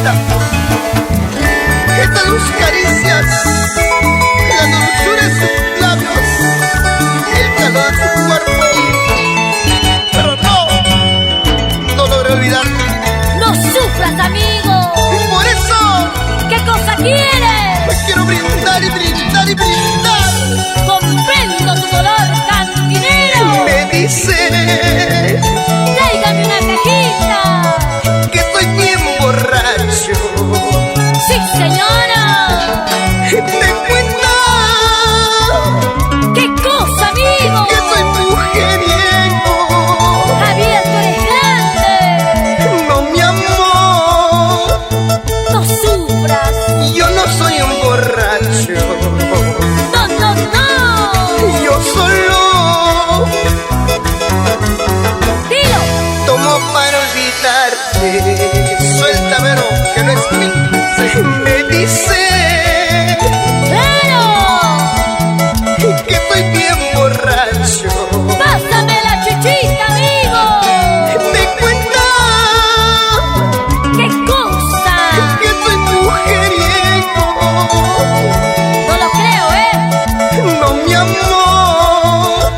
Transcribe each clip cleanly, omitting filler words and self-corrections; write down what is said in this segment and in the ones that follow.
bonita. Estas tus caricias, la dulzura de sus labios, el calor de su cuerpo. Pero no logré olvidarte. No sufras, amigo. Y por eso, ¿qué cosa quieres? pues quiero brindar y brindar y brindar. Comprendo tu dolor, cantinero. Me dice Tráigame una cajita. que estoy bien borracho. Sí, señora. ¿Te cuenta ¿Qué cosa, amigo? que soy mujeriego? Javier, tú eres grande. No, mi amor, No sufras. yo no soy un borracho. No, no, no. Yo solo Dilo. tomo para olvidarte. Suéltamelo, que no es mi. Me dice Claro. que estoy bien borracho. Pásame la chichita, amigo. ¿Te cuenta ¿Qué cosa? que soy mujeriego? No lo creo, ¿eh? No, mi amor,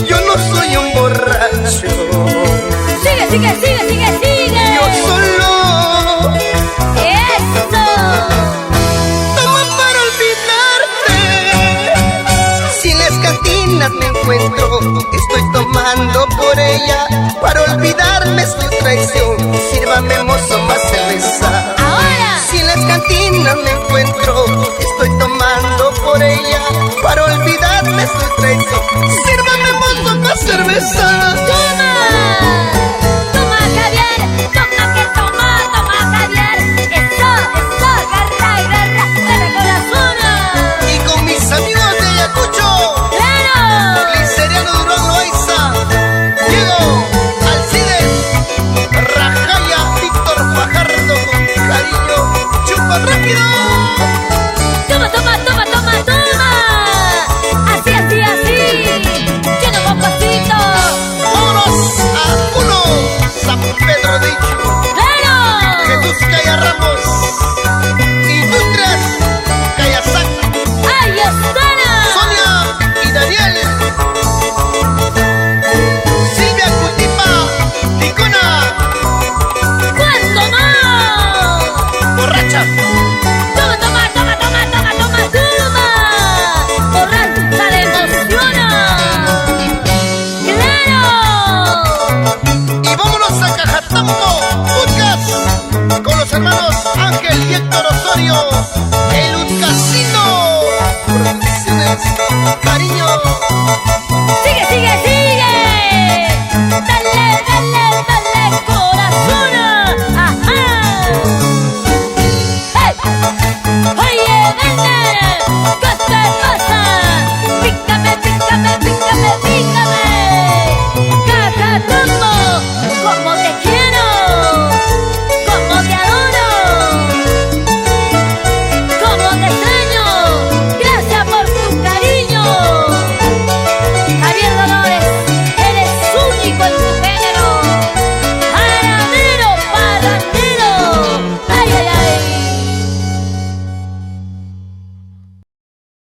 yo no soy un borracho. Sigue, sigue, sigue, sigue, sigue. Yo solo Eso. tomo para olvidarte. Si en las cantinas me encuentro, estoy tomando por ella para olvidarme su traición.